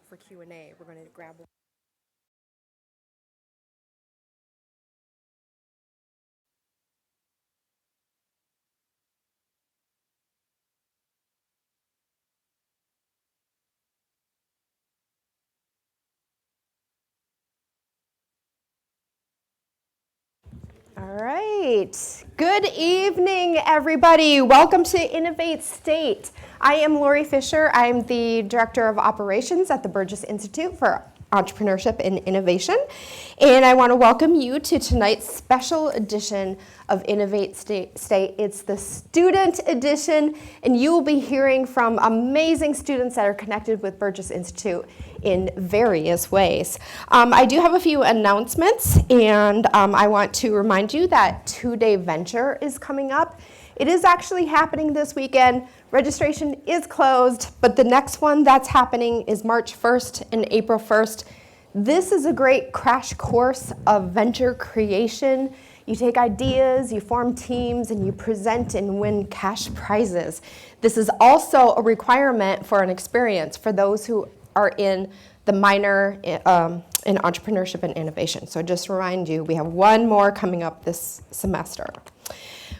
for Q&A. We're going to grab one. All right. Good evening, everybody. Welcome to Innovate State. I am Lori Fisher. I'm the Director of Operations at the Burgess Institute for Entrepreneurship and Innovation. And I want to welcome you to tonight's special edition of Innovate State. It's the student edition, and you will be hearing from amazing students that are connected with Burgess Institute in various ways. I do have a few announcements, and I want to remind you that Two-Day Venture is coming up. It is actually happening this weekend. Registration is closed, but the next one that's happening is March 1st and April 1st. This is a great crash course of venture creation. You take ideas, you form teams, and you present and win cash prizes. This is also a requirement for an experience for those who are in the minor in entrepreneurship and innovation. So just to remind you, we have one more coming up this semester.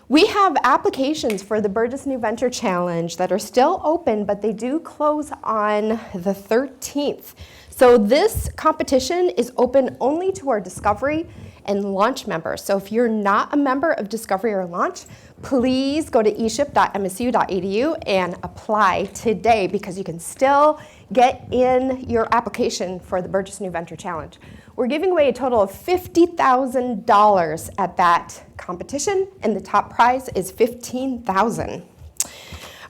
We have applications for the Burgess New Venture Challenge that are still open, but they do close on the 13th. So this competition is open only to our Discovery and Launch members. So if you're not a member of Discovery or Launch, please go to eship.msu.edu and apply today, because you can still get in your application for the Burgess New Venture Challenge. We're giving away a total of $50,000 at that competition, and the top prize is $15,000.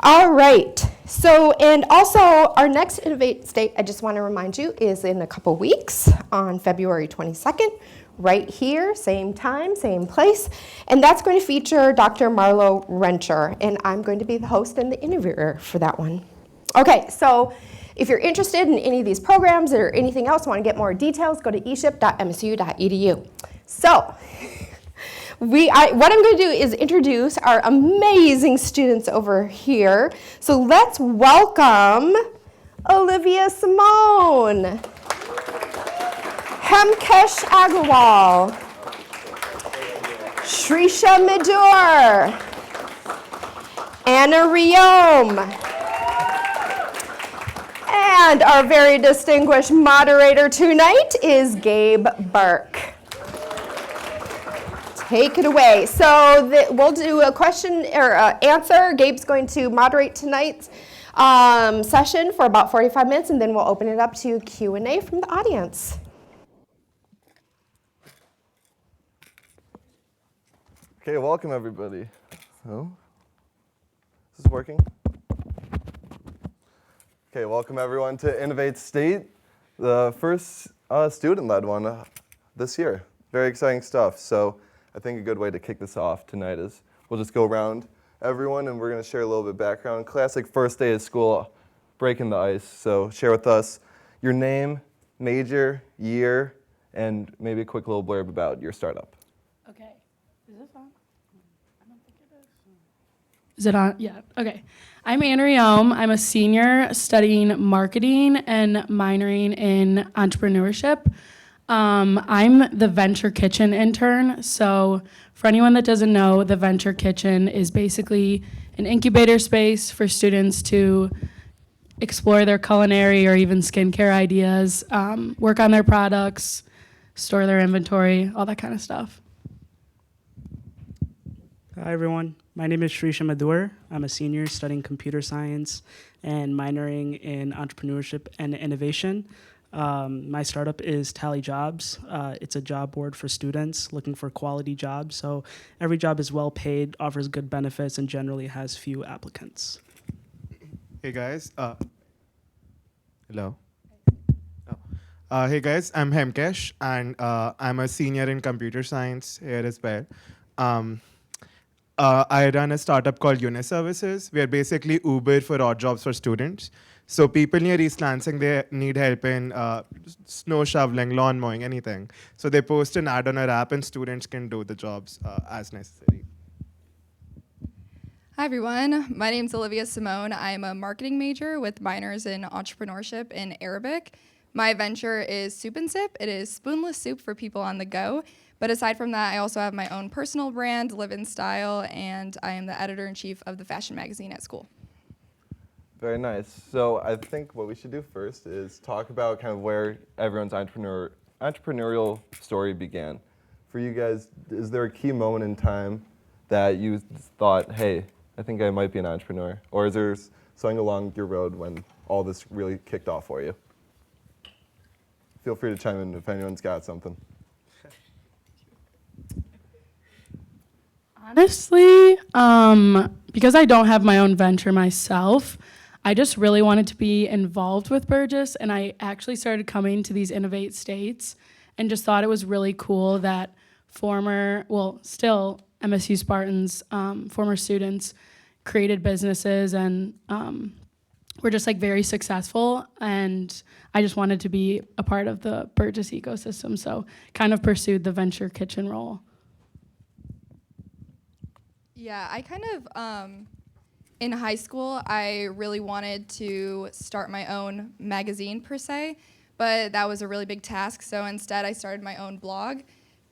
All right, so, and also our next Innovate State, I just want to remind you, is in a couple weeks on February 22nd, right here, same time, same place, and that's going to feature Dr. Marlo Rencher, and I'm going to be the host and the interviewer for that one. Okay, so if you're interested in any of these programs or anything else, want to get more details, go to eship.msu.edu. So, what I'm going to do is introduce our amazing students over here. So let's welcome Olivia Simone, Hemkesh Agarwal, Shrisha Medur, Anna Riom, and our very distinguished moderator tonight is Gabe Burke. Take it away. So we'll do a question or answer. Gabe's going to moderate tonight's session for about 45 minutes, and then we'll open it up to Q&A from the audience. Okay, welcome everybody. Oh, is this working? Okay, welcome everyone to Innovate State, the first student-led one this year. Very exciting stuff. So I think a good way to kick this off tonight is we'll just go around everyone and we're going to share a little bit of background. Classic first day of school, breaking the ice. So share with us your name, major, year, and maybe a quick little blurb about your startup. Okay. Is this on? I don't think it is. Is it on? Yeah. Okay. I'm Anna Riom. I'm a senior studying marketing and minoring in entrepreneurship. I'm the Venture Kitchen intern. So for anyone that doesn't know, the Venture Kitchen is basically an incubator space for students to explore their culinary or even skincare ideas, work on their products, store their inventory, all that kind of stuff. Hi everyone, my name is Shrisha Medur. I'm a senior studying computer science and minoring in entrepreneurship and innovation. My startup is Tally Jobs. It's a job board for students looking for quality jobs. So every job is well paid, offers good benefits, and generally has few applicants. Hey guys. Hello. Hey guys, I'm Hemkesh, and I'm a senior in computer science here as well. I run a startup called Uniservices. We are basically Uber for odd jobs for students. So people near East Lansing, they need help in snow shoveling, lawn mowing, anything. So they post an ad on our app and students can do the jobs as necessary. Hi everyone, my name is Olivia Simone. I'm a marketing major with minors in entrepreneurship in Arabic. My venture is Soup and Sip. It is spoonless soup for people on the go. But aside from that, I also have my own personal brand, Live in Style, and I am the editor-in-chief of the fashion magazine at school. Very nice. So I think what we should do first is talk about kind of where everyone's entrepreneurial story began. For you guys, is there a key moment in time that you thought, hey, I think I might be an entrepreneur? Or is there something along your road when all this really kicked off for you? Feel free to chime in if anyone's got something. Honestly, because I don't have my own venture myself, I just really wanted to be involved with Burgess, and I actually started coming to these Innovate states and just thought it was really cool that still MSU Spartans, former students, created businesses and were just like very successful, and I just wanted to be a part of the Burgess ecosystem, so kind of pursued the venture kitchen role. Yeah, I kind of, in high school, I really wanted to start my own magazine per se, but that was a really big task, so instead I started my own blog.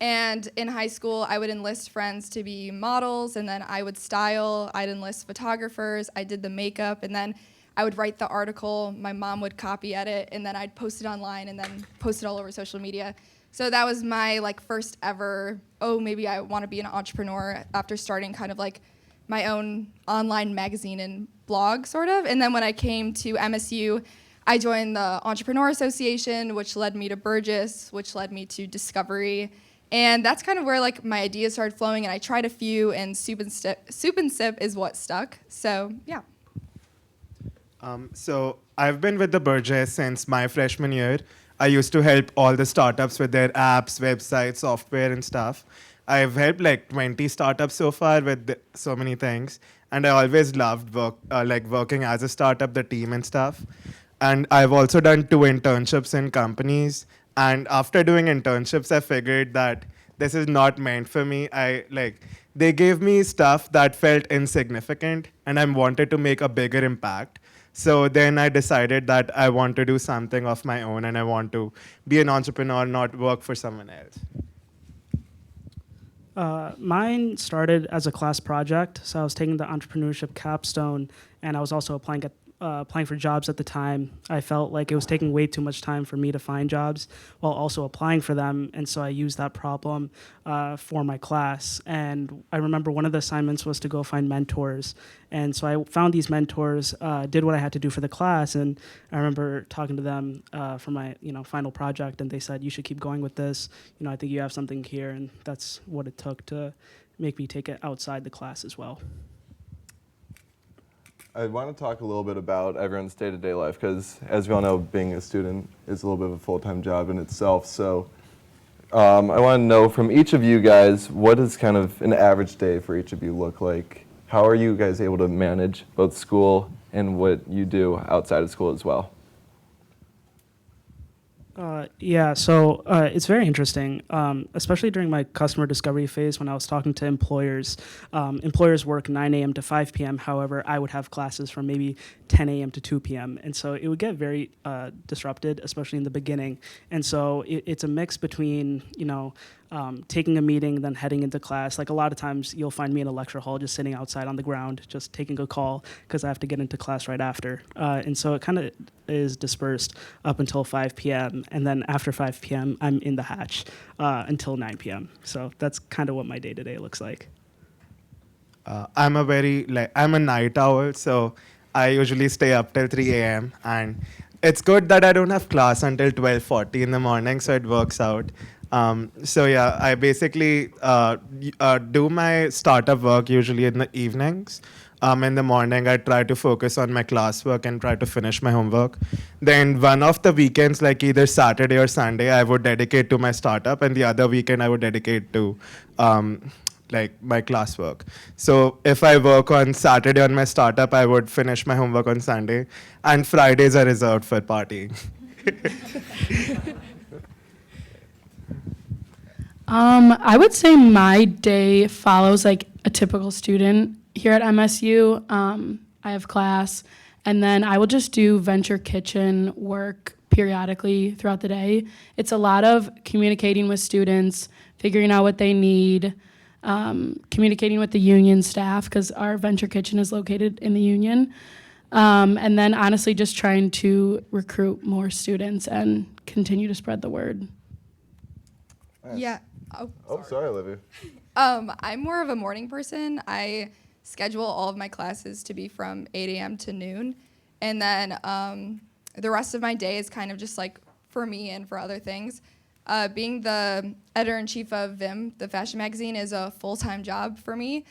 And in high school, I would enlist friends to be models, and then I would style, I'd enlist photographers, I did the makeup, and then I would write the article, my mom would copy edit, and then I'd post it online and then post it all over social media. So that was my first ever, maybe I want to be an entrepreneur after starting kind of like my own online magazine and blog sort of. And then when I came to MSU, I joined the Entrepreneur Association, which led me to Burgess, which led me to Discovery. And that's kind of where my ideas started flowing, and I tried a few, and Soup and Sip is what stuck. So yeah. So I've been with the Burgess since my freshman year. I used to help all the startups with their apps, websites, software, and stuff. I've helped 20 startups so far with so many things, and I always loved working as a startup, the team and stuff. And I've also done 2 internships in companies. And after doing internships, I figured that this is not meant for me. They gave me stuff that felt insignificant, and I wanted to make a bigger impact. So then I decided that I want to do something of my own, and I want to be an entrepreneur, not work for someone else. Mine started as a class project. So I was taking the entrepreneurship capstone, and I was also applying for jobs at the time. I felt like it was taking way too much time for me to find jobs while also applying for them, and so I used that problem for my class. And I remember one of the assignments was to go find mentors, and so I found these mentors, did what I had to do for the class, and I remember talking to them for my final project, and they said, you should keep going with this. I think you have something here, and that's what it took to make me take it outside the class as well. I want to talk a little bit about everyone's day-to-day life because, as we all know, being a student is a little bit of a full-time job in itself. So I want to know from each of you guys, what does kind of an average day for each of you look like? How are you guys able to manage both school and what you do outside of school as well? So it's very interesting, especially during my customer discovery phase when I was talking to employers. Employers work 9 a.m. to 5 p.m. However, I would have classes from maybe 10 a.m. to 2 p.m. And so it would get very disrupted, especially in the beginning. And so it's a mix between, taking a meeting, then heading into class. A lot of times you'll find me in a lecture hall just sitting outside on the ground, just taking a call because I have to get into class right after. And so it kind of is dispersed up until 5 p.m. And then after 5 p.m., I'm in the hatch until 9 p.m. So that's kind of what my day-to-day looks like. I'm a night owl, so I usually stay up till 3 a.m. And it's good that I don't have class until 12:40 in the morning, so it works out. I basically do my startup work usually in the evenings. In the morning, I try to focus on my classwork and try to finish my homework. Then one of the weekends, either Saturday or Sunday, I would dedicate to my startup, and the other weekend I would dedicate to my classwork. So if I work on Saturday on my startup, I would finish my homework on Sunday, and Fridays are reserved for partying. I would say my day follows a typical student here at MSU, I have class, and then I will just do venture kitchen work periodically throughout the day. It's a lot of communicating with students, figuring out what they need, communicating with the union staff because our venture kitchen is located in the union. And then honestly just trying to recruit more students and continue to spread the word. Nice. Yeah. Oh, sorry, Olivia. I'm more of a morning person. I schedule all of my classes to be from 8 a.m. to noon. And then the rest of my day is kind of just like for me and for other things. Being the editor-in-chief of Vim, the fashion magazine, is a full-time job for me.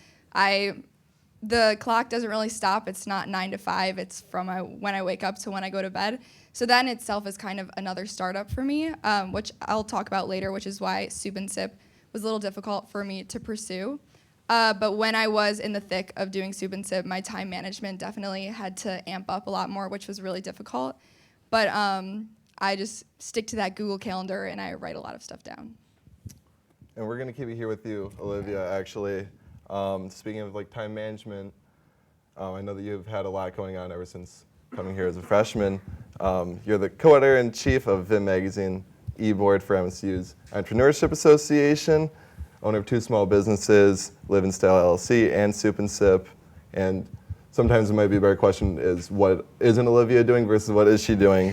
The clock doesn't really stop. It's not 9 to 5. It's from when I wake up to when I go to bed. So that in itself is kind of another startup for me, which I'll talk about later, which is why Soup and Sip was a little difficult for me to pursue. But when I was in the thick of doing Soup and Sip, my time management definitely had to amp up a lot more, which was really difficult. But I just stick to that Google Calendar and I write a lot of stuff down. And we're going to keep it here with you, Olivia, actually. Speaking of like time management, I know that you've had a lot going on ever since coming here as a freshman. You're the co-editor-in-chief of Vim Magazine, e-board for MSU's Entrepreneurship Association, owner of 2 small businesses, Live and Style LLC and Soup and Sip. And sometimes it might be a better question is what isn't Olivia doing versus what is she doing?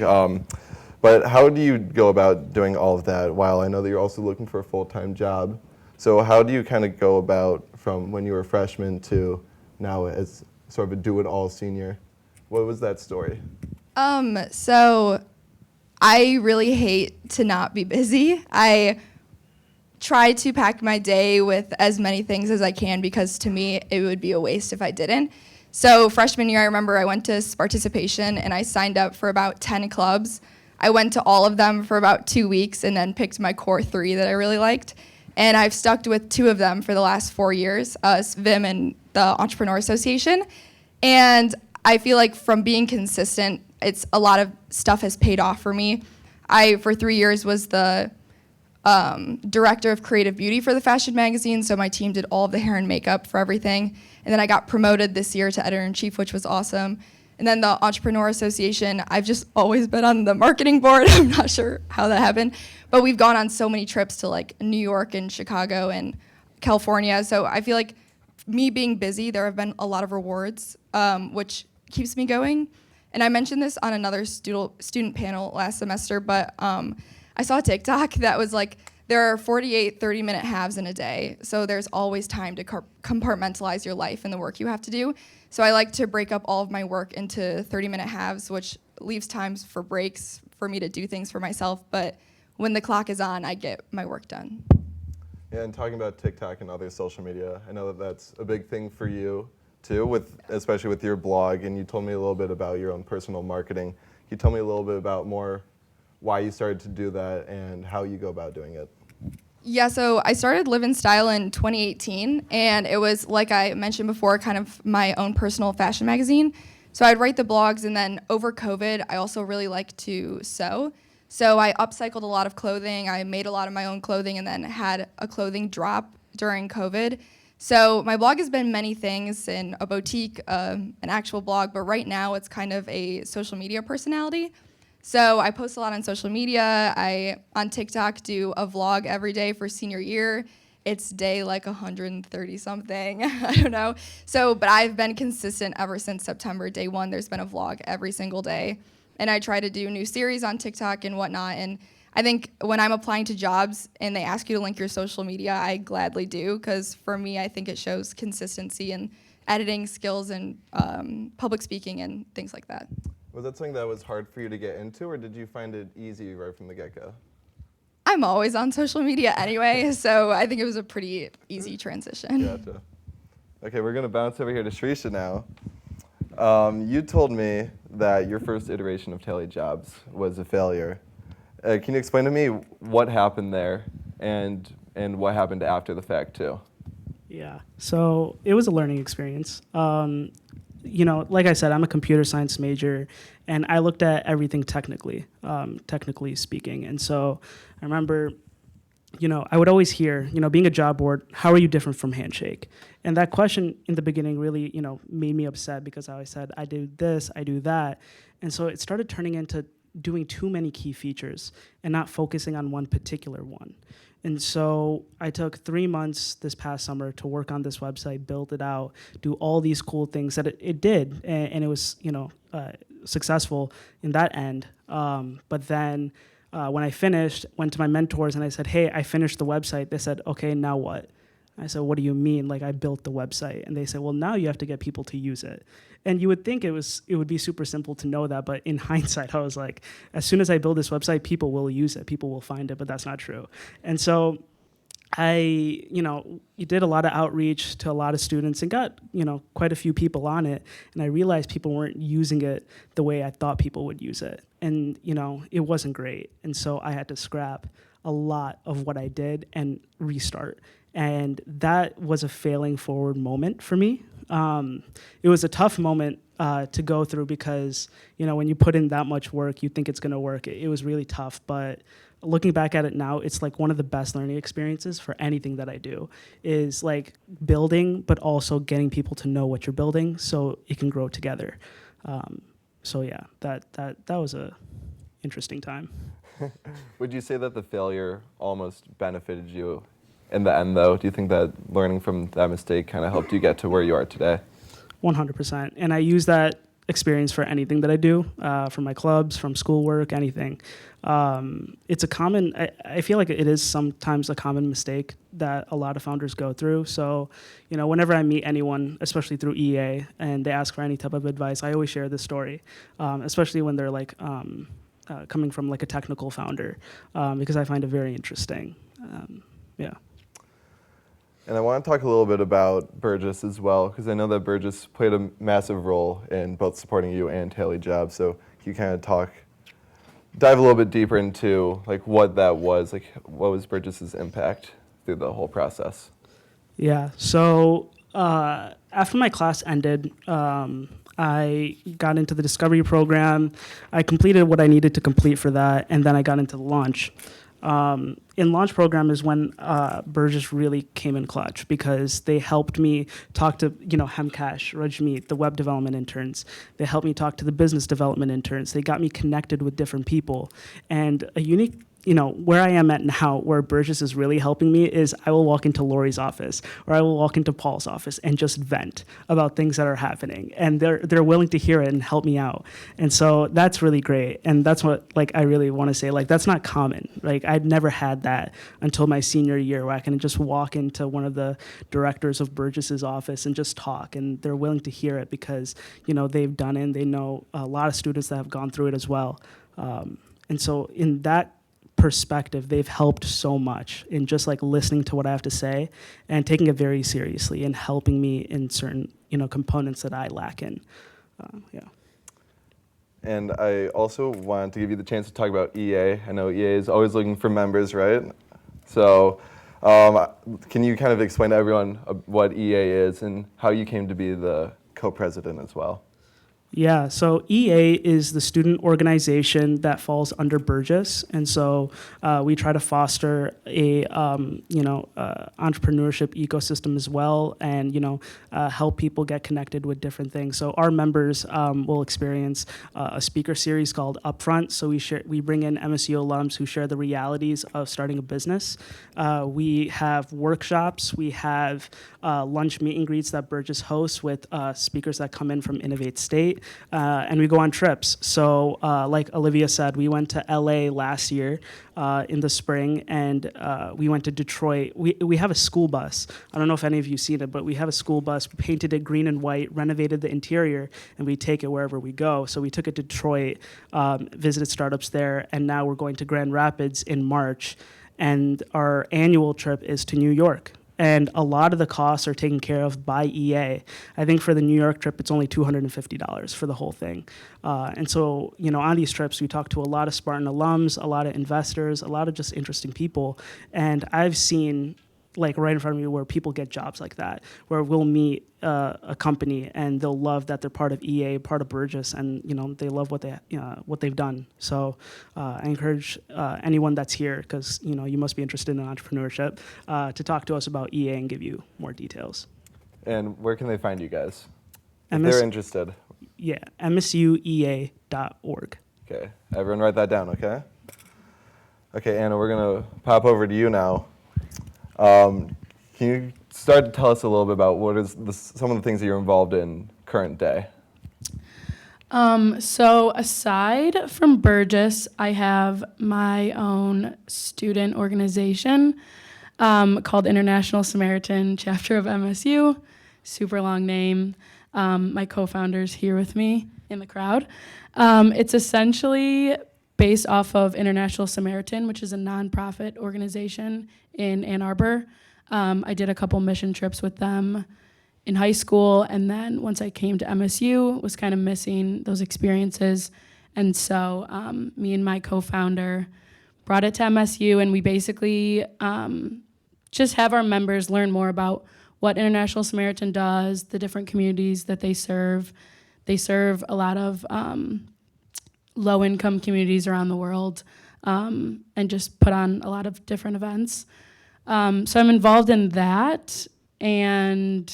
But how do you go about doing all of that while I know that you're also looking for a full-time job? So how do you kind of go about from when you were a freshman to now as sort of a do-it-all senior? What was that story? So I really hate to not be busy. I try to pack my day with as many things as I can because to me it would be a waste if I didn't. So freshman year, I remember I went to participation and I signed up for about 10 clubs. I went to all of them for about 2 weeks and then picked my core 3 that I really liked. And I've stuck with 2 of them for the last 4 years, Vim and the Entrepreneur Association. And I feel like from being consistent, it's a lot of stuff has paid off for me. I, for 3 years, was the director of creative beauty for the fashion magazine, so my team did all of the hair and makeup for everything. And then I got promoted this year to editor-in-chief, which was awesome. And then the Entrepreneur Association, I've just always been on the marketing board. I'm not sure how that happened. But we've gone on so many trips to like New York and Chicago and California. So I feel like me being busy, there have been a lot of rewards, which keeps me going. And I mentioned this on another student panel last semester, but I saw a TikTok that was like, there are 48 30-minute halves in a day. So there's always time to compartmentalize your life and the work you have to do. So I like to break up all of my work into 30-minute halves, which leaves times for breaks for me to do things for myself. But when the clock is on, I get my work done. Yeah, and talking about TikTok and other social media, I know that that's a big thing for you too, especially with your blog, and you told me a little bit about your own personal marketing. Can you tell me a little bit about more why you started to do that and how you go about doing it? Yeah, so I started Live in Style in 2018, and it was, like I mentioned before, kind of my own personal fashion magazine. So I'd write the blogs, and then over COVID, I also really like to sew. So I upcycled a lot of clothing, I made a lot of my own clothing, and then had a clothing drop during COVID. So my blog has been many things, in a boutique, an actual blog, but right now it's kind of a social media personality. So I post a lot on social media. I, on TikTok, do a vlog every day for senior year. It's day like 130 something, I don't know. So, but I've been consistent ever since September, day 1. There's been a vlog every single day. And I try to do new series on TikTok and whatnot. And I think when I'm applying to jobs and they ask you to link your social media, I gladly do, because for me, I think it shows consistency and editing skills and public speaking and things like that. Was that something that was hard for you to get into, or did you find it easy right from the get-go? I'm always on social media anyway, so I think it was a pretty easy transition. Gotcha. Okay, we're going to bounce over here to Shrisha now. You told me that your first iteration of Tally Jobs was a failure. Can you explain to me what happened there and what happened after the fact, too? Yeah, so it was a learning experience. You know, like I said, I'm a computer science major, and I looked at everything technically speaking. And so I remember I would always hear, being a job board, how are you different from Handshake? And that question in the beginning really, made me upset because I always said, I do this, I do that. And so it started turning into doing too many key features and not focusing on one particular one. And so I took 3 months this past summer to work on this website, build it out, do all these cool things that it did. And it was, successful in that end. But then when I finished, went to my mentors and I said, hey, I finished the website. They said, okay, now what? I said, what do you mean? Like, I built the website. And they said, well, now you have to get people to use it. And you would think it would be super simple to know that, but in hindsight, I was like, as soon as I build this website, people will use it, people will find it, but that's not true. And so you did a lot of outreach to a lot of students and got, quite a few people on it. And I realized people weren't using it the way I thought people would use it. And, it wasn't great. And so I had to scrap a lot of what I did and restart. And that was a failing forward moment for me. It was a tough moment to go through because, when you put in that much work, you think it's going to work. It was really tough, but looking back at it now, it's like one of the best learning experiences for anything that I do is like building, but also getting people to know what you're building so it can grow together. So yeah, that was a interesting time. Would you say that the failure almost benefited you in the end, though? Do you think that learning from that mistake kind of helped you get to where you are today? 100%. And I use that experience for anything that I do, from my clubs, from schoolwork, anything. It's a common, I feel like it is sometimes a common mistake that a lot of founders go through. So, whenever I meet anyone, especially through EA, and they ask for any type of advice, I always share this story, especially when they're like coming from like a technical founder, because I find it very interesting. Yeah. And I want to talk a little bit about Burgess as well, because I know that Burgess played a massive role in both supporting you and Tally Jobs. So can you kind of dive a little bit deeper into like what that was, like what was Burgess's impact through the whole process? Yeah. So after my class ended, I got into the discovery program. I completed what I needed to complete for that, and then I got into the launch. In launch program is when Burgess really came in clutch because they helped me talk to Hemcash, Rajmeet, the web development interns. They helped me talk to the business development interns. They got me connected with different people. And a unique where I am at now, where Burgess is really helping me is I will walk into Lori's office or I will walk into Paul's office and just vent about things that are happening. And they're willing to hear it and help me out. And so that's really great. And that's what I really want to say, that's not common. I'd never had that until my senior year where I can just walk into one of the directors of Burgess's office and just talk. And they're willing to hear it because, they've done it and they know a lot of students that have gone through it as well. And so in that perspective, they've helped so much in just listening to what I have to say and taking it very seriously and helping me in certain components that I lack in. Yeah. And I also wanted to give you the chance to talk about EA. I know EA is always looking for members, right? So can you kind of explain to everyone what EA is and how you came to be the co-president as well? Yeah, so EA is the student organization that falls under Burgess, and so we try to foster a entrepreneurship ecosystem as well, and help people get connected with different things. So our members will experience a speaker series called Upfront. So we bring in MSU alums who share the realities of starting a business. We have workshops. We have lunch meet and greets that Burgess hosts with speakers that come in from Innovate State. And we go on trips. So like Olivia said, we went to LA last year in the spring, and we went to Detroit. We have a school bus. I don't know if any of you seen it, but we have a school bus. We painted it green and white, renovated the interior, and we take it wherever we go. So we took it to Detroit, visited startups there, and now we're going to Grand Rapids in March. And our annual trip is to New York. And a lot of the costs are taken care of by EA. I think for the New York trip, it's only $250 for the whole thing. And so, on these trips, we talk to a lot of Spartan alums, a lot of investors, a lot of just interesting people. And I've seen like right in front of you where people get jobs like that, where we'll meet a company and they'll love that they're part of EA, part of Burgess, and they love what they've done. So I encourage anyone that's here, because you must be interested in entrepreneurship, to talk to us about EA and give you more details. And where can they find you guys if they're interested? Yeah, msuea.org. Okay, everyone write that down, okay? Okay, Anna, we're gonna pop over to you now. Can you start to tell us a little bit about what is some of the things that you're involved in current day? So aside from Burgess, I have my own student organization called International Samaritan Chapter of MSU. Super long name. My co-founder's here with me in the crowd. It's essentially based off of International Samaritan, which is a nonprofit organization in Ann Arbor. I did a couple mission trips with them in high school, and then once I came to MSU, was kind of missing those experiences. And so me and my co-founder brought it to MSU, and we basically just have our members learn more about what International Samaritan does, the different communities that they serve. They serve a lot of low-income communities around the world, and just put on a lot of different events. So I'm involved in that, and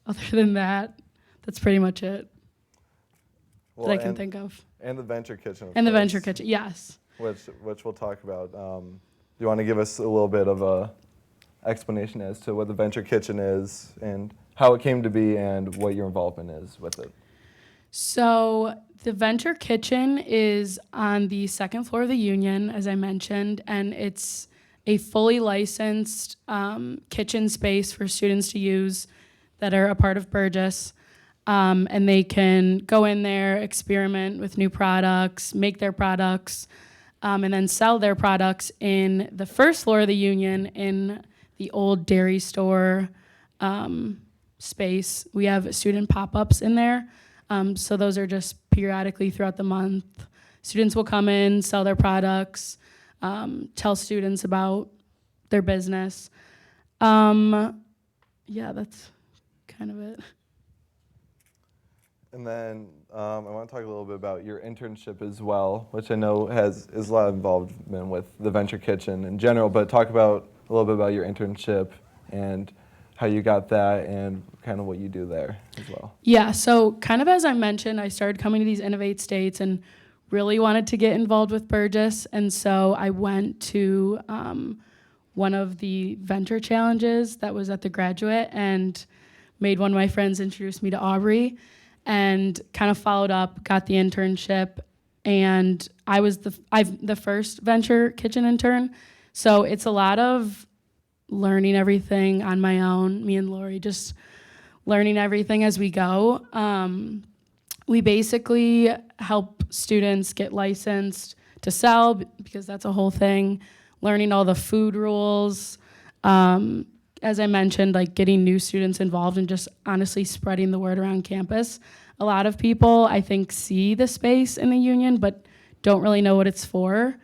other than that, that's pretty much it that I can think of. And the Venture Kitchen. And the Venture Kitchen, yes. Which we'll talk about. Do you want to give us a little bit of a explanation as to what the Venture Kitchen is and how it came to be and what your involvement is with it? So the Venture Kitchen is on the second floor of the Union, as I mentioned, and it's a fully licensed kitchen space for students to use that are a part of Burgess. And they can go in there, experiment with new products, make their products, and then sell their products in the first floor of the Union in the old dairy store space. We have student pop-ups in there. So those are just periodically throughout the month. Students will come in, sell their products, tell students about their business. Yeah, that's kind of it. And then I want to talk a little bit about your internship as well, which I know is a lot of involvement with the Venture Kitchen in general, but talk about a little bit about your internship and how you got that and kind of what you do there as well. Yeah, so kind of as I mentioned, I started coming to these Innovate states and really wanted to get involved with Burgess, and so I went to one of the venture challenges that was at the Graduate and made one of my friends introduce me to Aubrey, and kind of followed up, got the internship, and I was the first Venture Kitchen intern. So it's a lot of learning everything on my own, me and Lori, just learning everything as we go. We basically help students get licensed to sell, because that's a whole thing, learning all the food rules, as I mentioned, like getting new students involved and just honestly spreading the word around campus. A lot of people, I think, see the space in the Union, but don't really know what it's for,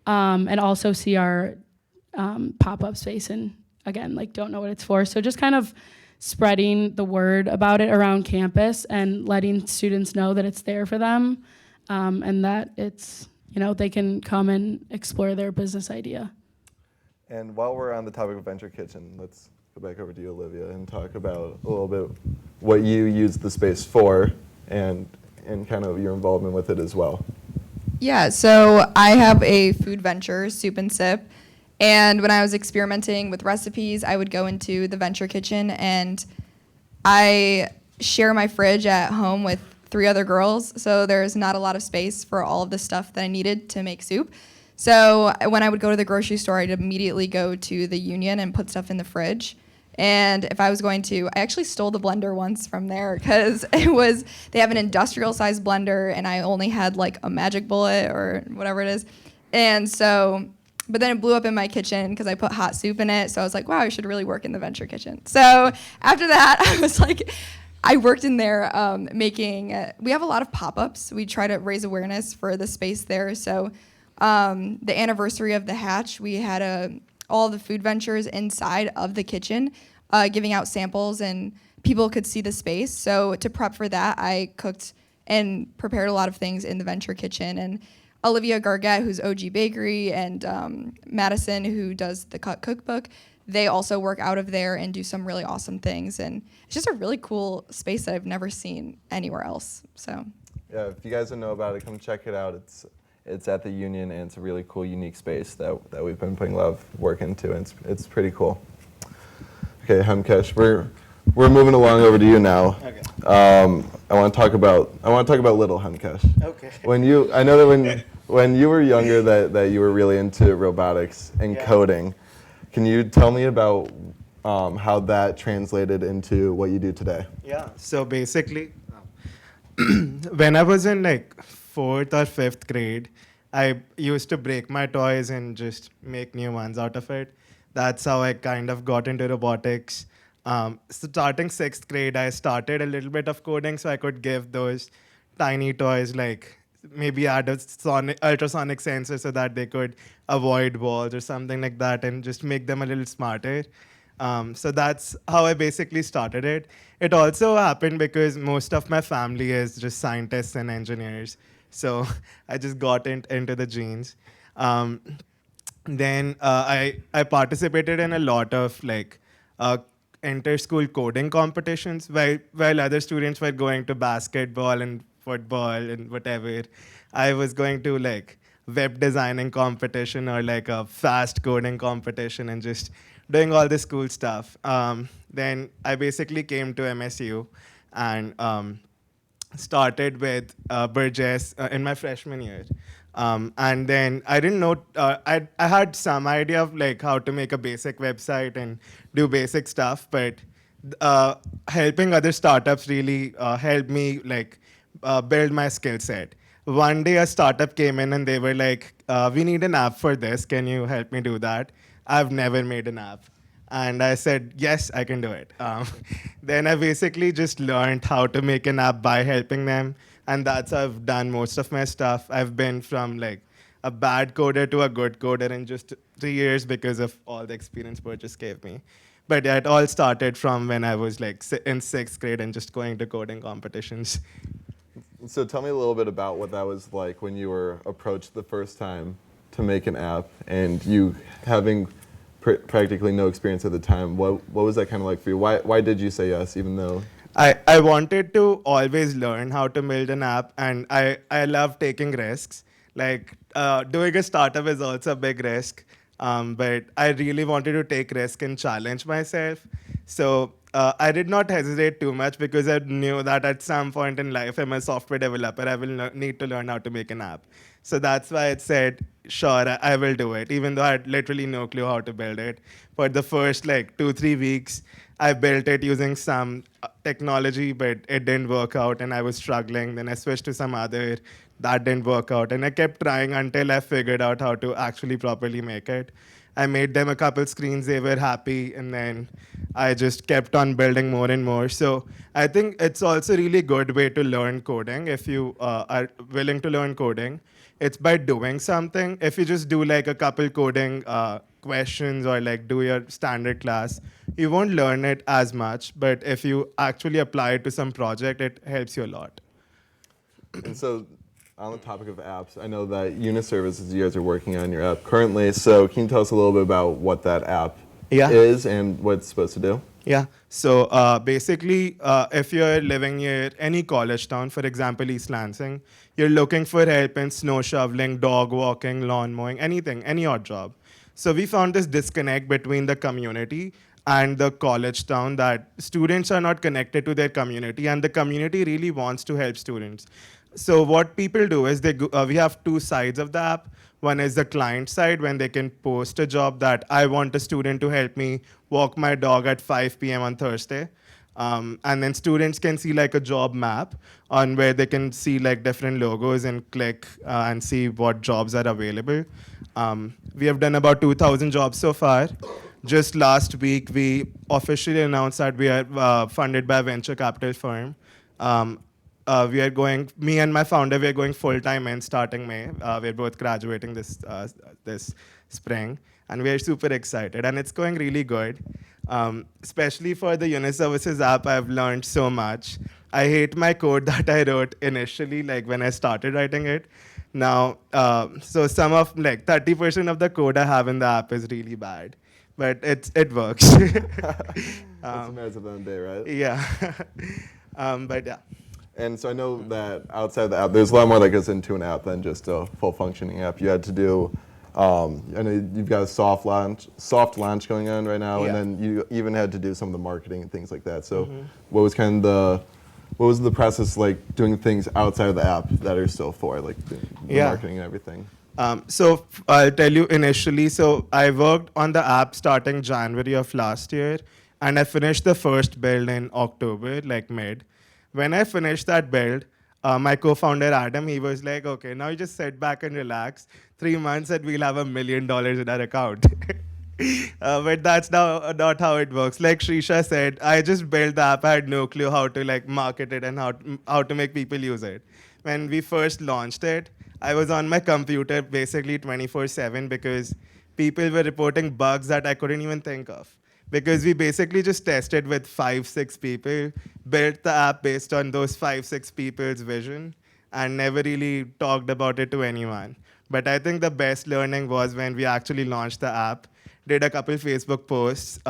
and also see our pop-up space and, again, like don't know what it's for. So just kind of spreading the word about it around campus and letting students know that it's there for them, and that it's, they can come and explore their business idea. And while we're on the topic of Venture Kitchen, let's go back over to you, Olivia, and talk about a little bit what you use the space for and kind of your involvement with it as well. Yeah, so I have a food venture, Soup and Sip, and when I was experimenting with recipes, I would go into the Venture Kitchen, and I share my fridge at home with 3 other girls, so there's not a lot of space for all of the stuff that I needed to make soup. So when I would go to the grocery store, I'd immediately go to the Union and put stuff in the fridge. And if I was going to, I actually stole the blender once from there, because they have an industrial sized blender and I only had like a Magic Bullet or whatever it is. And so, but then it blew up in my kitchen because I put hot soup in it. So I was like, wow, I should really work in the Venture Kitchen. So after that, I was like, I worked in there making, we have a lot of pop-ups. We try to raise awareness for the space there. So the anniversary of the Hatch, we had all the food ventures inside of the kitchen, giving out samples, and people could see the space. So to prep for that, I cooked and prepared a lot of things in the venture kitchen. And Olivia Gargett, who's OG Bakery, and Madison, who does the Cut Cookbook, they also work out of there and do some really awesome things. And it's just a really cool space that I've never seen anywhere else. So Yeah, if you guys don't know about it, come check it out. It's at the Union, and it's a really cool, unique space that we've been putting a lot of work into, and it's pretty cool. Okay, Hamkesh, we're moving along over to you now. Okay. I want to talk about little Hamkesh. Okay. I know that when you were younger, that you were really into robotics and Yeah. coding. Can you tell me about how that translated into what you do today? Yeah, so basically, when I was in like 4th or 5th grade, I used to break my toys and just make new ones out of it. That's how I kind of got into robotics. Starting 6th grade, I started a little bit of coding so I could give those tiny toys, like maybe add a ultrasonic sensor so that they could avoid walls or something like that, and just make them a little smarter. So that's how I basically started it. It also happened because most of my family is just scientists and engineers. So I just got into the genes. Then I participated in a lot of like inter-school coding competitions while other students were going to basketball and football and whatever. I was going to like web designing competition or like a fast coding competition and just doing all this cool stuff. Then I basically came to MSU and started with Burgess in my freshman year. And then I didn't know, I had some idea of like how to make a basic website and do basic stuff, but helping other startups really helped me like build my skill set. One day a startup came in and they were like, we need an app for this. Can you help me do that? I've never made an app. And I said, yes, I can do it. Then I basically just learned how to make an app by helping them. And that's how I've done most of my stuff. I've been from like a bad coder to a good coder in just 3 years because of all the experience Burgess gave me. But yeah, it all started from when I was like in 6th grade and just going to coding competitions. So tell me a little bit about what that was like when you were approached the first time to make an app, and you having practically no experience at the time. What was that kind of like for you? Why did you say yes, even though? I wanted to always learn how to build an app, and I love taking risks. Like doing a startup is also a big risk, but I really wanted to take risk and challenge myself. So I did not hesitate too much because I knew that at some point in life, I'm a software developer, I will need to learn how to make an app. So that's why I said, sure, I will do it, even though I had literally no clue how to build it. For the first like 2-3 weeks, I built it using some technology, but it didn't work out and I was struggling. Then I switched to some other, that didn't work out. And I kept trying until I figured out how to actually properly make it. I made them a couple screens, they were happy, and then I just kept on building more and more. So I think it's also a really good way to learn coding if you are willing to learn coding. It's by doing something. If you just do like a couple coding questions or like do your standard class, you won't learn it as much. But if you actually apply it to some project, it helps you a lot. And so, on the topic of apps, I know that Uniservices, you guys are working on your app currently. So can you tell us a little bit about what that app is and what it's supposed to do? Yeah. So basically, if you're living near any college town, for example, East Lansing, you're looking for help in snow shoveling, dog walking, lawn mowing, anything, any odd job. So we found this disconnect between the community and the college town, that students are not connected to their community, and the community really wants to help students. So what people do is we have two sides of the app. One is the client side, when they can post a job that I want a student to help me walk my dog at 5 p.m. on Thursday. And then students can see like a job map on where they can see like different logos and click and see what jobs are available. We have done about 2,000 jobs so far. Just last week, we officially announced that we are funded by a venture capital firm. we are going, me and my founder, we are going full-time in starting May. We're both graduating this spring, and we are super excited, and it's going really good. Especially for the unit services app, I've learned so much. I hate my code that I wrote initially, like when I started writing it. Now, so some of like 30% of the code I have in the app is really bad, but it works. That's the merits of the day, right? Yeah. But yeah. And so I know that outside the app, there's a lot more that goes into an app than just a full functioning app. You had to do, I know you've got a soft launch going on right now, Yeah. and then you even had to do some of the marketing and things like that. So what was the process like doing things outside of the app that are still for like the Yeah. marketing and everything? So I'll tell you initially, so I worked on the app starting January of last year, and I finished the first build in October, like mid. When I finished that build, my co-founder Adam, he was like, okay, now you just sit back and relax. 3 months and we'll have $1 million in our account. But that's not how it works. Like Shrisha said, I just built the app. I had no clue how to like market it and how to make people use it. When we first launched it, I was on my computer basically 24/7 because people were reporting bugs that I couldn't even think of. Because we basically just tested with 5-6 people, built the app based on those 5-6 people's vision, and never really talked about it to anyone. But I think the best learning was when we actually launched the app, did a couple Facebook posts,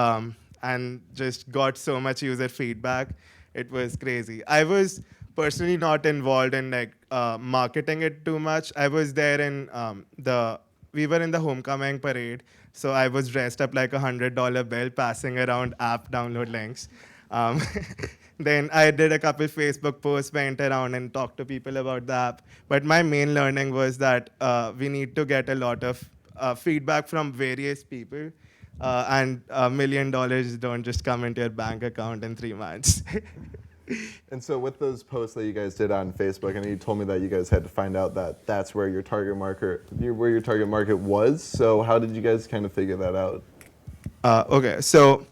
and just got so much user feedback. It was crazy. I was personally not involved in like marketing it too much. I was there in we were in the homecoming parade, so I was dressed up like $100 bill, passing around app download links. Then I did a couple Facebook posts, went around and talked to people about the app. But my main learning was that we need to get a lot of feedback from various people, and $1 million don't just come into your bank account in 3 months. And so with those posts that you guys did on Facebook, and you told me that you guys had to find out that that's where your target market was. So how did you guys kind of figure that out? Okay, so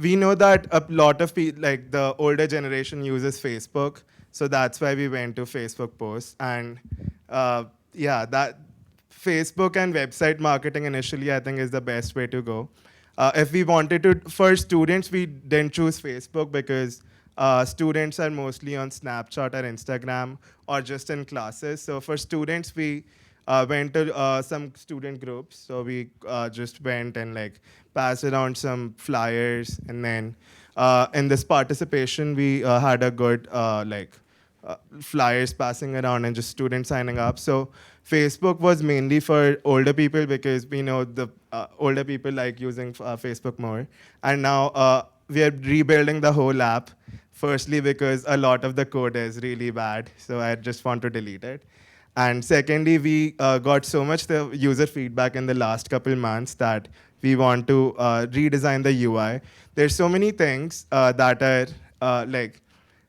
we know that a lot of people, like the older generation, uses Facebook. So that's why we went to Facebook posts. And yeah, that Facebook and website marketing initially, I think, is the best way to go. If we wanted to, for students, we didn't choose Facebook because students are mostly on Snapchat or Instagram or just in classes. So for students, we went to some student groups. So we just went and like passed around some flyers, and then in this participation, we had a good flyers passing around and just students signing up. So Facebook was mainly for older people because we know the older people like using Facebook more. And now we are rebuilding the whole app. Firstly, because a lot of the code is really bad, so I just want to delete it. And secondly, we got so much the user feedback in the last couple months that we want to redesign the UI. There's so many things that are like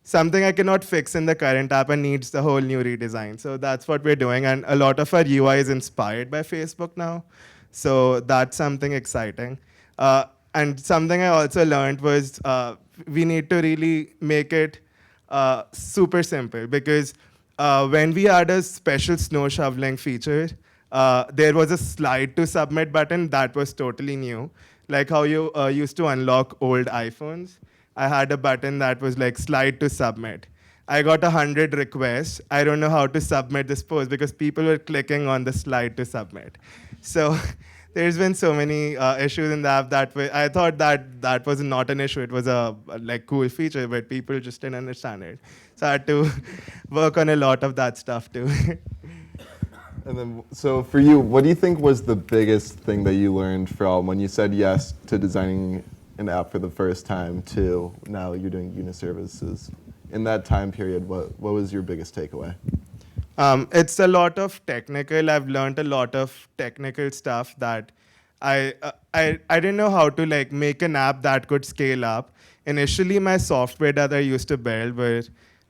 something I cannot fix in the current app and needs the whole new redesign. So that's what we're doing. And a lot of our UI is inspired by Facebook now. So that's something exciting. And something I also learned was we need to really make it super simple, because when we had a special snow shoveling feature, there was a slide to submit button that was totally new. Like how you used to unlock old iPhones. I had a button that was like slide to submit. I got 100 requests. I don't know how to submit this post because people were clicking on the slide to submit. So there's been so many issues in the app that way. I thought that was not an issue. It was a like cool feature, but people just didn't understand it. So I had to work on a lot of that stuff too. And then, so for you, what do you think was the biggest thing that you learned from when you said yes to designing an app for the first time to now you're doing unit services? In that time period, what was your biggest takeaway? It's a lot of technical. I've learned a lot of technical stuff that I didn't know how to like make an app that could scale up. Initially, my software that I used to build were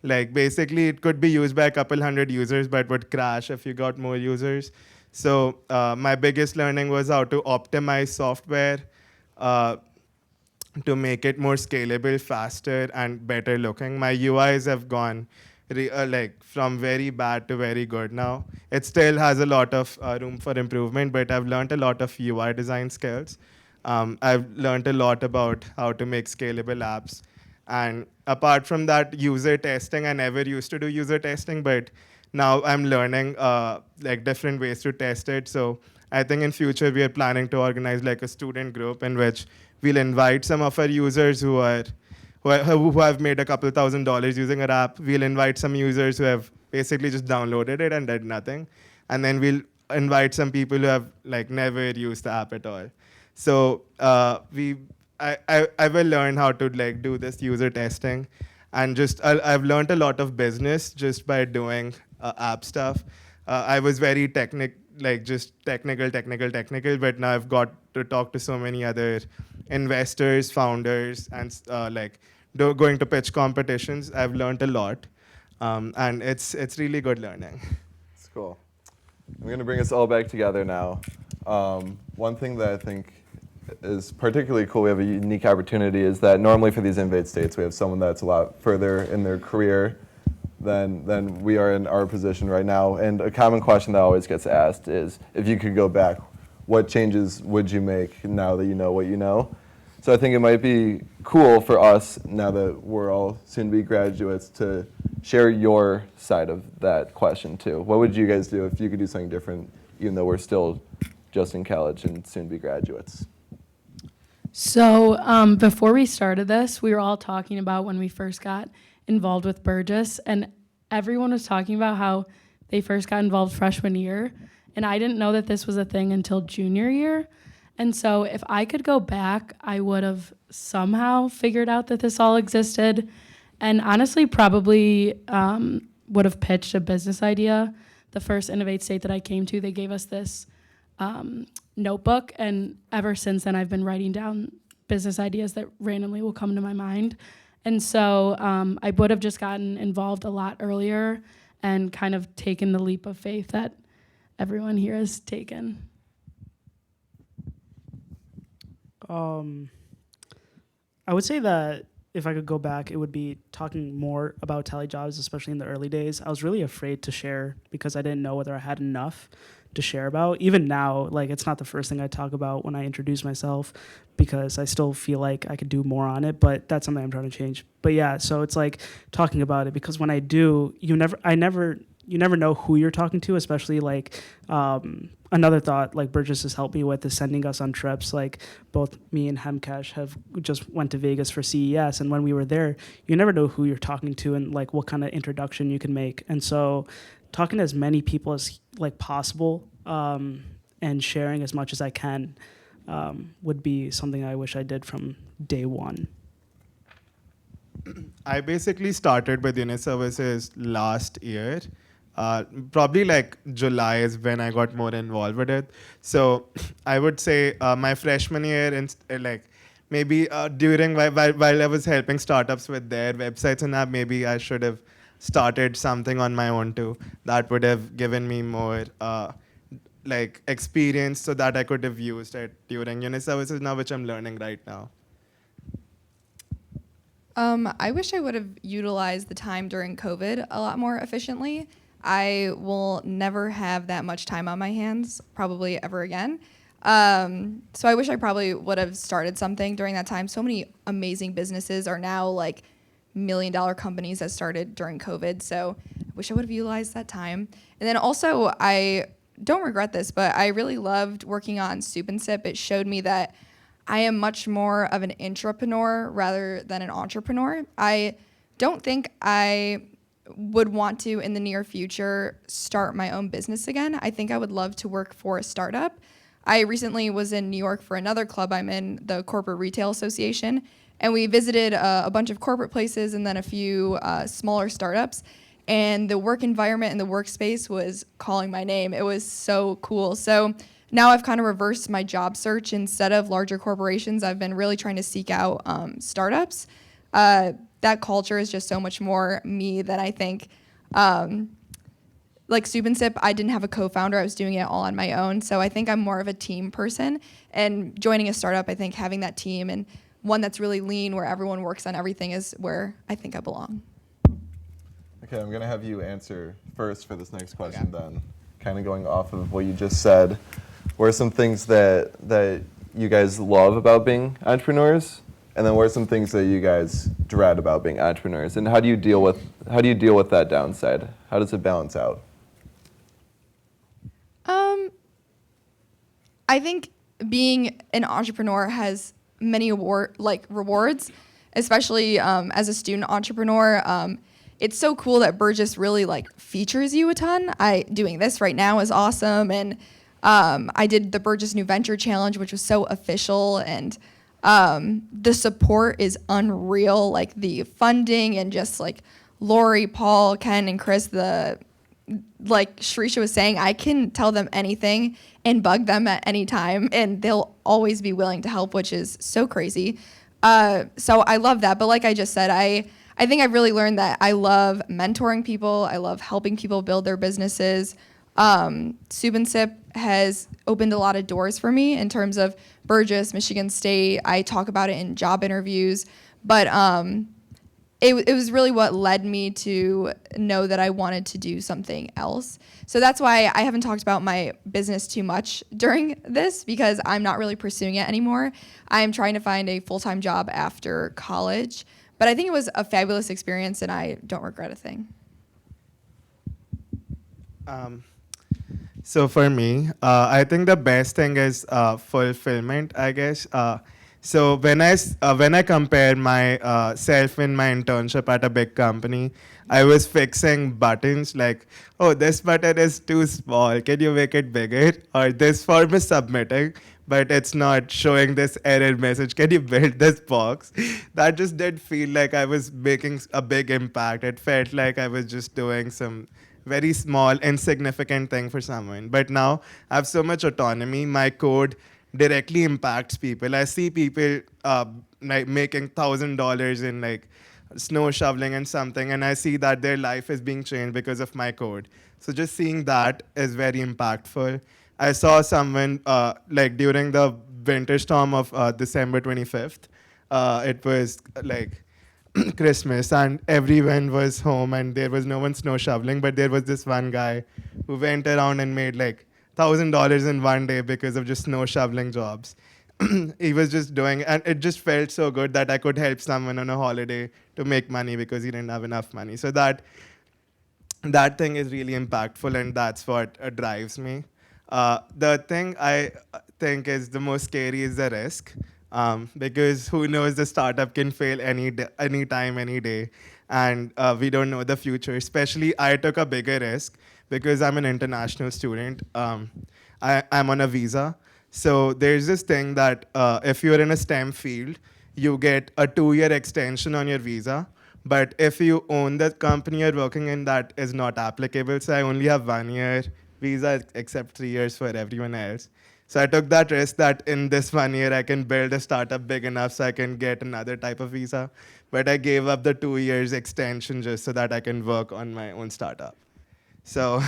like basically it could be used by a couple hundred users, but would crash if you got more users. So my biggest learning was how to optimize software to make it more scalable, faster, and better looking. My UIs have gone like from very bad to very good now. It still has a lot of room for improvement, but I've learned a lot of UI design skills. I've learned a lot about how to make scalable apps. And apart from that, user testing, I never used to do user testing, but now I'm learning like different ways to test it. So I think in future we are planning to organize like a student group in which we'll invite some of our users who have made a couple $1,000s using our app. We'll invite some users who have basically just downloaded it and did nothing. And then we'll invite some people who have like never used the app at all. So I will learn how to like do this user testing, and I've learned a lot of business just by doing app stuff. I was very just technical, but now I've got to talk to so many other investors, founders, and going to pitch competitions. I've learned a lot, and it's really good learning. It's cool. I'm going to bring us all back together now. One thing that I think is particularly cool, we have a unique opportunity, is that normally for these Innovate states, we have someone that's a lot further in their career than we are in our position right now. And a common question that always gets asked is, if you could go back, what changes would you make now that you know what you know? So I think it might be cool for us, now that we're all soon-to-be graduates, to share your side of that question too. What would you guys do if you could do something different, even though we're still just in college and soon-to-be graduates? So before we started this, we were all talking about when we first got involved with Burgess, and everyone was talking about how they first got involved freshman year, and I didn't know that this was a thing until junior year. And so if I could go back, I would have somehow figured out that this all existed, and honestly probably would have pitched a business idea. The first Innovate state that I came to, they gave us this notebook, and ever since then I've been writing down business ideas that randomly will come to my mind. And so I would have just gotten involved a lot earlier and kind of taken the leap of faith that everyone here has taken. I would say that if I could go back, it would be talking more about tally jobs, especially in the early days. I was really afraid to share because I didn't know whether I had enough to share about. Even now, like, it's not the first thing I talk about when I introduce myself because I still feel like I could do more on it, but that's something I'm trying to change. But yeah, so it's like talking about it, because when I do, you never know who you're talking to, especially like another thought like Burgess has helped me with is sending us on trips. Like both me and Hemkesh have just went to Vegas for CES, and when we were there, you never know who you're talking to and like what kind of introduction you can make. And so talking to as many people as like possible and sharing as much as I can would be something I wish I did from day one. I basically started with unit services last year. Probably like July is when I got more involved with it. So I would say my freshman year, like maybe during while I was helping startups with their websites and that, maybe I should have started something on my own too. That would have given me more like experience so that I could have used it during unit services now, which I'm learning right now. I wish I would have utilized the time during COVID a lot more efficiently. I will never have that much time on my hands, probably ever again. So I wish I probably would have started something during that time. So many amazing businesses are now like $1 million companies that started during COVID. So I wish I would have utilized that time. And then also, I don't regret this, but I really loved working on Soup and Sip. It showed me that I am much more of an intrapreneur rather than an entrepreneur. I don't think I would want to, in the near future, start my own business again. I think I would love to work for a startup. I recently was in New York for another club I'm in, the Corporate Retail Association, and we visited a bunch of corporate places and then a few smaller startups. And the work environment and the workspace was calling my name. It was so cool. So now I've kind of reversed my job search. Instead of larger corporations, I've been really trying to seek out startups. That culture is just so much more me than I think. Like Soup and Sip, I didn't have a co-founder. I was doing it all on my own. So I think I'm more of a team person. And joining a startup, I think having that team and one that's really lean where everyone works on everything is where I think I belong. Okay, Okay, I'm gonna have you answer first for this next question then. Kind of going off of what you just said, what are some things that you guys love about being entrepreneurs? And then what are some things that you guys dread about being entrepreneurs? And how do you deal with that downside? How does it balance out? I think being an entrepreneur has many rewards, especially as a student entrepreneur. It's so cool that Burgess really features you a ton. Doing this right now is awesome, and I did the Burgess New Venture Challenge, which was so official, and the support is unreal. Like the funding and just Lori, Paul, Ken, and Chris. Like Shrisha was saying, I can tell them anything and bug them at any time, and they'll always be willing to help, which is so crazy. So I love that. But like I just said, I think I've really learned that I love mentoring people. I love helping people build their businesses. Subensip has opened a lot of doors for me in terms of Burgess, Michigan State. I talk about it in job interviews, but it was really what led me to know that I wanted to do something else. So that's why I haven't talked about my business too much during this, because I'm not really pursuing it anymore. I'm trying to find a full-time job after college. But I think it was a fabulous experience, and I don't regret a thing. So for me, I think the best thing is fulfillment, I guess. So when I compare my self in my internship at a big company, I was fixing buttons like, oh, this button is too small. Can you make it bigger? Or this form is submitting, but it's not showing this error message. Can you build this box? That just didn't feel like I was making a big impact. It felt like I was just doing some very small, insignificant thing for someone. But now I have so much autonomy. My code directly impacts people. I see people making $1,000 in snow shoveling and something, and I see that their life is being changed because of my code. So just seeing that is very impactful. I saw someone during the winter storm of December 25th. It was Christmas, and everyone was home, and there was no one snow shoveling, but there was this one guy who went around and made $1,000 in one day because of just snow shoveling jobs. He was just doing, and it just felt so good that I could help someone on a holiday to make money because he didn't have enough money. So that thing is really impactful, and that's what drives me. The thing I think is the most scary is the risk, because who knows, the startup can fail any time, any day, and we don't know the future. Especially, I took a bigger risk because I'm an international student. I'm on a visa. So there's this thing that if you're in a STEM field, you get a 2-year extension on your visa. But if you own the company you're working in, that is not applicable. So I only have 1 year visa, except 3 years for everyone else. So I took that risk that in this 1 year, I can build a startup big enough so I can get another type of visa. But I gave up the 2 years extension just so that I can work on my own startup. So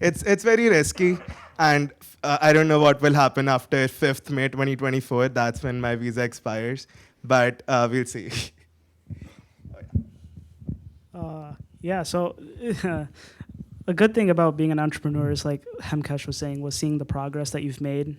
it's very risky, and I don't know what will happen after 5th May 2024. That's when my visa expires, but we'll see. Yeah, so a good thing about being an entrepreneur is, like Hemkesh was saying, was seeing the progress that you've made.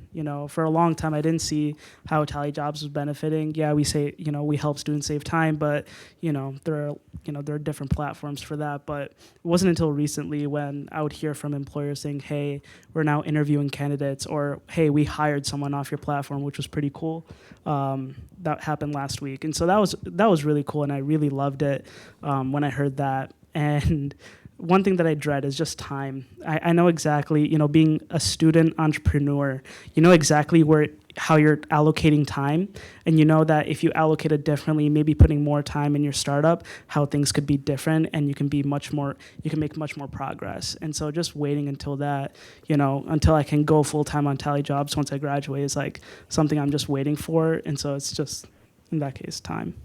For a long time, I didn't see how Tally Jobs was benefiting. Yeah, we say, we help students save time, but, there are different platforms for that. But it wasn't until recently when I would hear from employers saying, hey, we're now interviewing candidates, or, hey, we hired someone off your platform, which was pretty cool. That happened last week. And so that was really cool, and I really loved it when I heard that. And one thing that I dread is just time. I know exactly, being a student entrepreneur, you know exactly how you're allocating time, and you know that if you allocate it differently, maybe putting more time in your startup, how things could be different, and you can make much more progress. And so just waiting until that, until I can go full time on Tally Jobs once I graduate is something I'm just waiting for. And so it's just, in that case, time.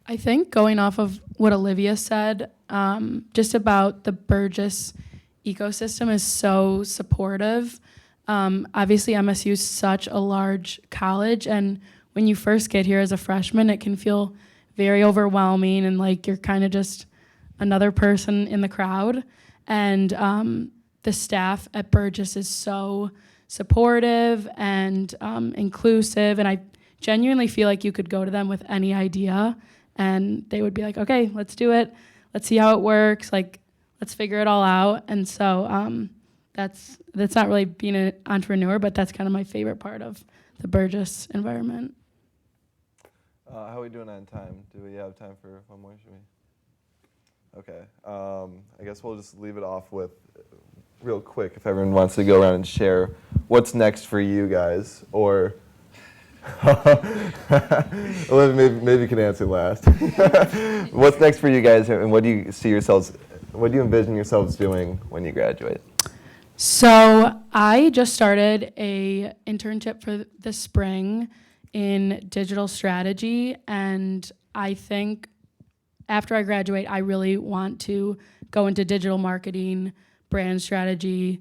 I think going off of what Olivia said, just about the Burgess ecosystem is so supportive. Obviously, MSU is such a large college, and when you first get here as a freshman, it can feel very overwhelming, and you're kind of just another person in the crowd. And the staff at Burgess is so supportive and inclusive, and I genuinely feel like you could go to them with any idea and they would be like, okay, let's do it. Let's see how it works. Like, let's figure it all out. And so that's not really being an entrepreneur, but that's kind of my favorite part of the Burgess environment. How are we doing on time? Do we have time for one more? Should we? Okay. I guess we'll just leave it off with real quick if everyone wants to go around and share what's next for you guys, or Olivia, maybe you can answer last. What's next for you guys, and what do you envision yourselves doing when you graduate? So I just started a internship for the spring in digital strategy, and I think after I graduate, I really want to go into digital marketing, brand strategy,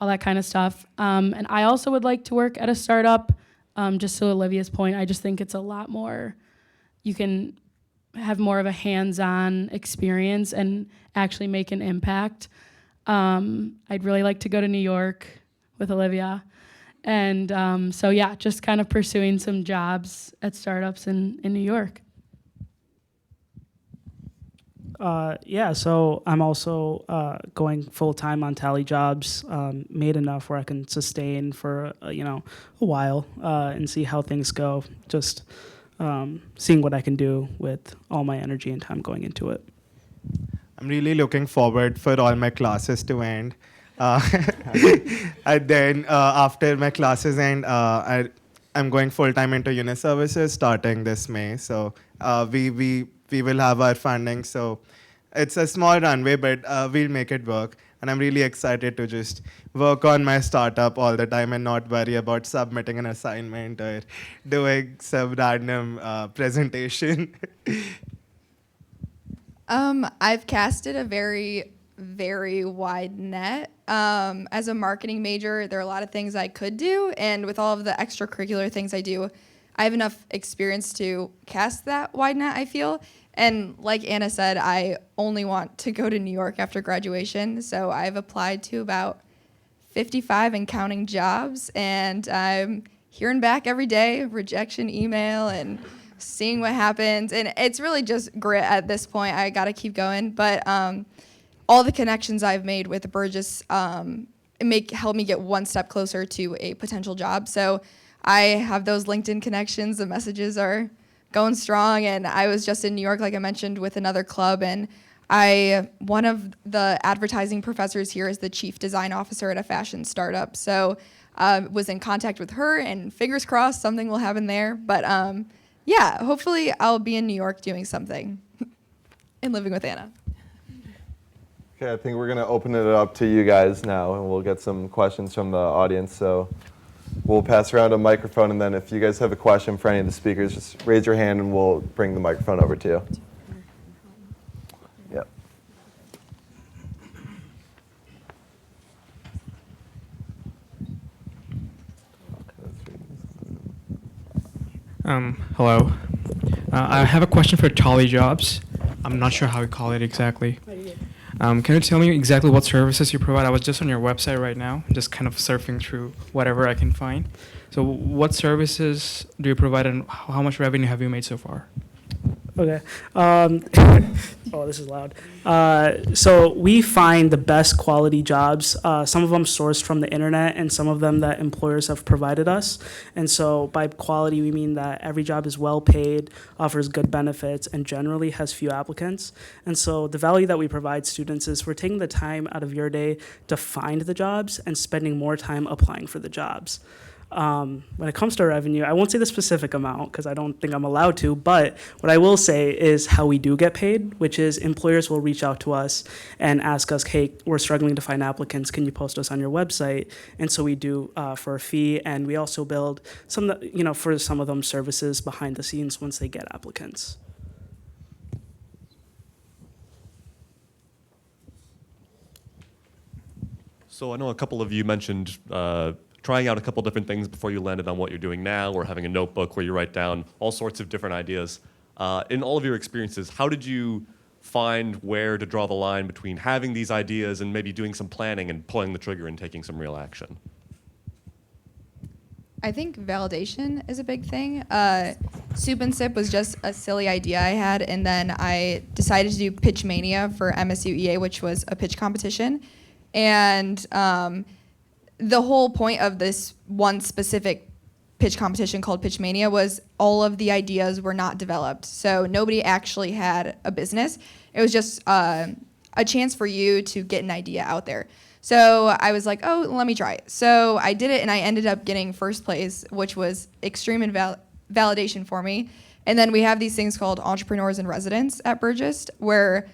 all that kind of stuff. And I also would like to work at a startup. Just to Olivia's point, I just think it's a lot more, you can have more of a hands-on experience and actually make an impact. I'd really like to go to New York with Olivia. And so yeah, just kind of pursuing some jobs at startups in New York. Yeah, so I'm also going full-time on Tally Jobs, made enough where I can sustain for, a while and see how things go, just seeing what I can do with all my energy and time going into it. I'm really looking forward for all my classes to end. And then after my classes end, I'm going full-time into unit services starting this May. So we will have our funding. So it's a small runway, but we'll make it work. And I'm really excited to just work on my startup all the time and not worry about submitting an assignment or doing some random presentation. I've casted a very, very wide net. As a marketing major, there are a lot of things I could do, and with all of the extracurricular things I do, I have enough experience to cast that wide net, I feel. And like Anna said, I only want to go to New York after graduation, so I've applied to about 55 and counting jobs, and I'm hearing back every day, rejection email, and seeing what happens. And it's really just grit at this point. I got to keep going. But all the connections I've made with Burgess help me get one step closer to a potential job. So I have those LinkedIn connections. The messages are going strong. And I was just in New York, like I mentioned, with another club. And one of the advertising professors here is the chief design officer at a fashion startup. So was in contact with her, and fingers crossed something will happen there. But yeah, hopefully I'll be in New York doing something and living with Anna. Okay, I think we're going to open it up to you guys now, and we'll get some questions from the audience. So we'll pass around a microphone, and then if you guys have a question for any of the speakers, just raise your hand and we'll bring the microphone over to you. Yep. Hello. I have a question for Tally Jobs. I'm not sure how we call it exactly. Can you tell me exactly what services you provide? I was just on your website right now, just kind of surfing through whatever I can find. So what services do you provide, and how much revenue have you made so far? Okay. Oh, this is loud. So we find the best quality jobs, some of them sourced from the internet and some of them that employers have provided us. And so by quality, we mean that every job is well paid, offers good benefits, and generally has few applicants. And so the value that we provide students is we're taking the time out of your day to find the jobs and spending more time applying for the jobs. When it comes to revenue, I won't say the specific amount because I don't think I'm allowed to, but what I will say is how we do get paid, which is employers will reach out to us and ask us, hey, we're struggling to find applicants, can you post us on your website? And so we do for a fee, and we also build some, for some of them services behind the scenes once they get applicants. So I know a couple of you mentioned trying out a couple different things before you landed on what you're doing now, or having a notebook where you write down all sorts of different ideas. In all of your experiences, how did you find where to draw the line between having these ideas and maybe doing some planning and pulling the trigger and taking some real action? I think validation is a big thing. Soup and Sip was just a silly idea I had, and then I decided to do Pitch Mania for MSU EA, which was a pitch competition. And the whole point of this one specific pitch competition called Pitch Mania was all of the ideas were not developed. So nobody actually had a business. It was just a chance for you to get an idea out there. So I was like, oh, let me try it. So I did it, and I ended up getting first place, which was extreme validation for me. And then we have these things called Entrepreneurs in Residence at Burgess, where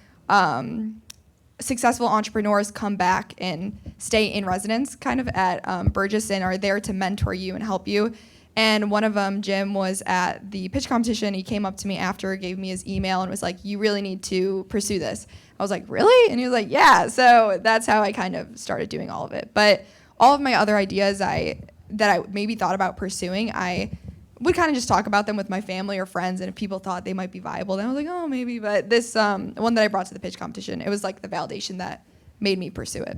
successful entrepreneurs come back and stay in residence kind of at Burgess and are there to mentor you and help you. And one of them, Jim, was at the pitch competition. He came up to me after, gave me his email, and was like, you really need to pursue this. I was like, really? And he was like, yeah. So that's how I kind of started doing all of it. But all of my other ideas that I maybe thought about pursuing, I would kind of just talk about them with my family or friends, and if people thought they might be viable, then I was like, oh, maybe. But this one that I brought to the pitch competition, it was like the validation that made me pursue it.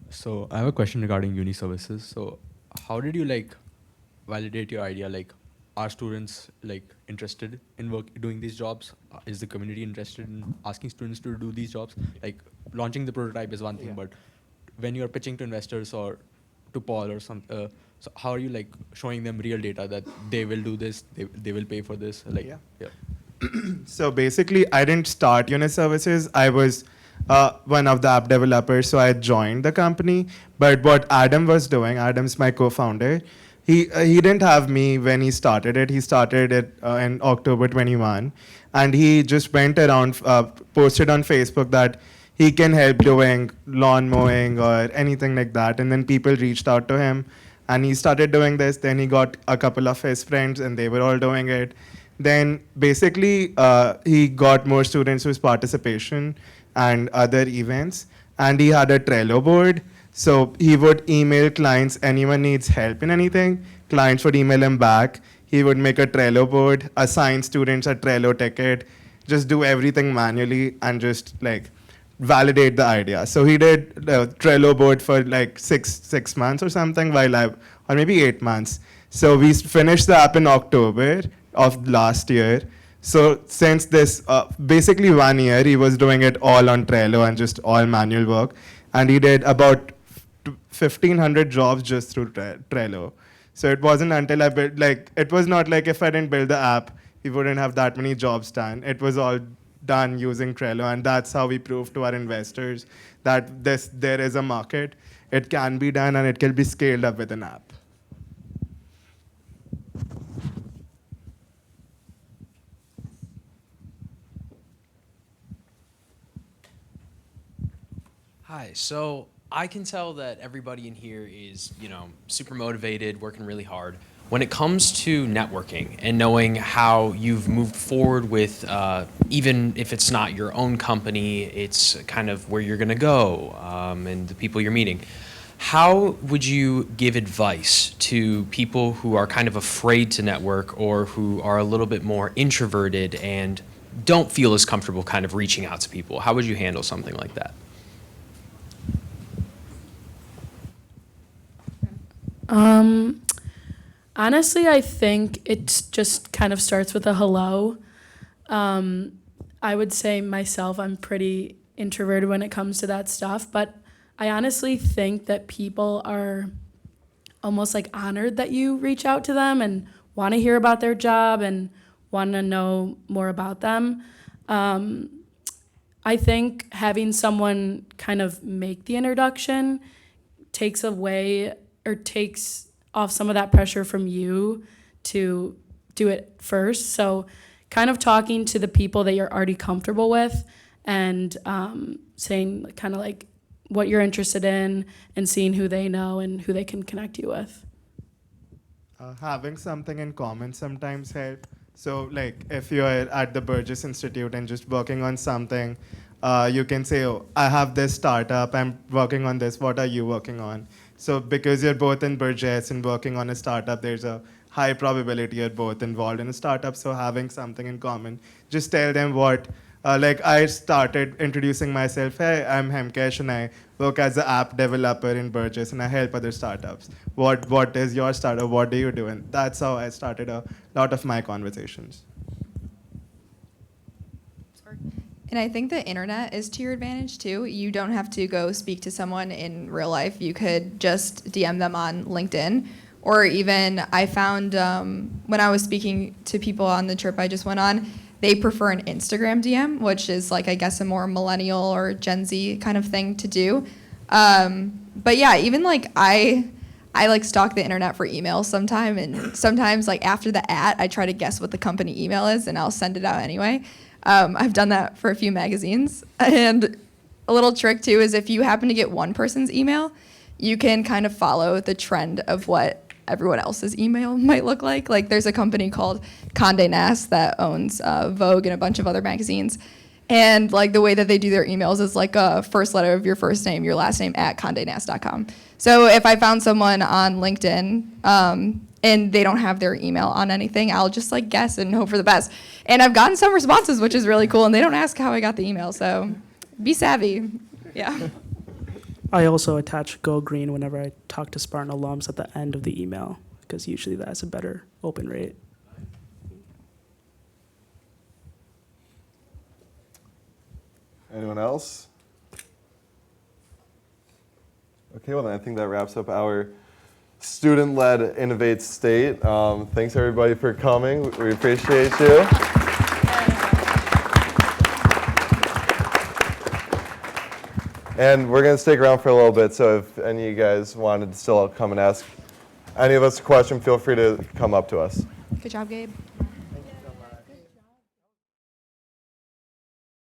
So I have a question regarding uni services. So how did you validate your idea? Are students interested in doing these jobs? Is the community interested in asking students to do these jobs? Launching the prototype is one thing, but when you're pitching to investors or to Paul or some, so how are you showing them real data that they will do this, they will pay for this? So basically, I didn't start Uni Services. I was one of the app developers, so I joined the company. But what Adam was doing, Adam's my co-founder, he didn't have me when he started it. He started it in October 21. And he just went around, posted on Facebook that he can help doing lawn mowing or anything like that. And then people reached out to him, and he started doing this. Then he got a couple of his friends, and they were all doing it. Then basically, he got more students with participation and other events. And he had a Trello board. So he would email clients, anyone needs help in anything, clients would email him back. He would make a Trello board, assign students a Trello ticket, just do everything manually and just validate the idea. So he did the Trello board for six months or something or maybe 8 months. So we finished the app in October of last year. So since this, basically 1 year, he was doing it all on Trello and just all manual work. And he did about 1,500 jobs just through Trello. So it wasn't until I built, it was not like if I didn't build the app, we wouldn't have that many jobs done. It was all done using Trello, and that's how we proved to our investors that there is a market, it can be done, and it can be scaled up with an app. Hi, so I can tell that everybody in here is, super motivated, working really hard. When it comes to networking and knowing how you've moved forward with, even if it's not your own company, it's kind of where you're going to go and the people you're meeting. How would you give advice to people who are kind of afraid to network or who are a little bit more introverted and don't feel as comfortable kind of reaching out to people? How would you handle something like that? Honestly, I think it just kind of starts with a hello. I would say myself, I'm pretty introverted when it comes to that stuff, but I honestly think that people are almost honored that you reach out to them and want to hear about their job and want to know more about them. I think having someone kind of make the introduction takes off some of that pressure from you to do it first. So kind of talking to the people that you're already comfortable with and saying kind of what you're interested in and seeing who they know and who they can connect you with. Having something in common sometimes help. So if you're at the Burgess Institute and just working on something, you can say, oh, I have this startup, I'm working on this, what are you working on? So because you're both in Burgess and working on a startup, there's a high probability you're both involved in a startup. So having something in common, just tell them what. Like I started introducing myself. Hey, I'm Hemkesh and I work as an app developer in Burgess and I help other startups. What is your startup? What do you do? And that's how I started a lot of my conversations. And I think the internet is to your advantage too. You don't have to go speak to someone in real life. You could just DM them on LinkedIn. Or even I found when I was speaking to people on the trip I just went on, they prefer an Instagram DM, which is like, I guess, a more millennial or Gen Z kind of thing to do. But yeah, even like I like stalk the internet for emails sometime, and sometimes like after the I try to guess what the company email is and I'll send it out anyway. I've done that for a few magazines. And a little trick too is if you happen to get one person's email, you can kind of follow the trend of what everyone else's email might look like. Like there's a company called Condé Nast that owns Vogue and a bunch of other magazines. And like the way that they do their emails is like a first letter of your first name, your last name at condenast.com. So if I found someone on LinkedIn and they don't have their email on anything, I'll just like guess and hope for the best. And I've gotten some responses, which is really cool. And they don't ask how I got the email. So be savvy. Yeah. I also attach Go Green whenever I talk to Spartan alums at the end of the email, because usually that has a better open rate. Anyone else? Okay, well then I think that wraps up our student-led Innovate State. Thanks everybody for coming. We appreciate you. And we're going to stick around for a little bit, so if any of you guys wanted to still come and ask any of us a question, feel free to come up to us. Good job, Gabe.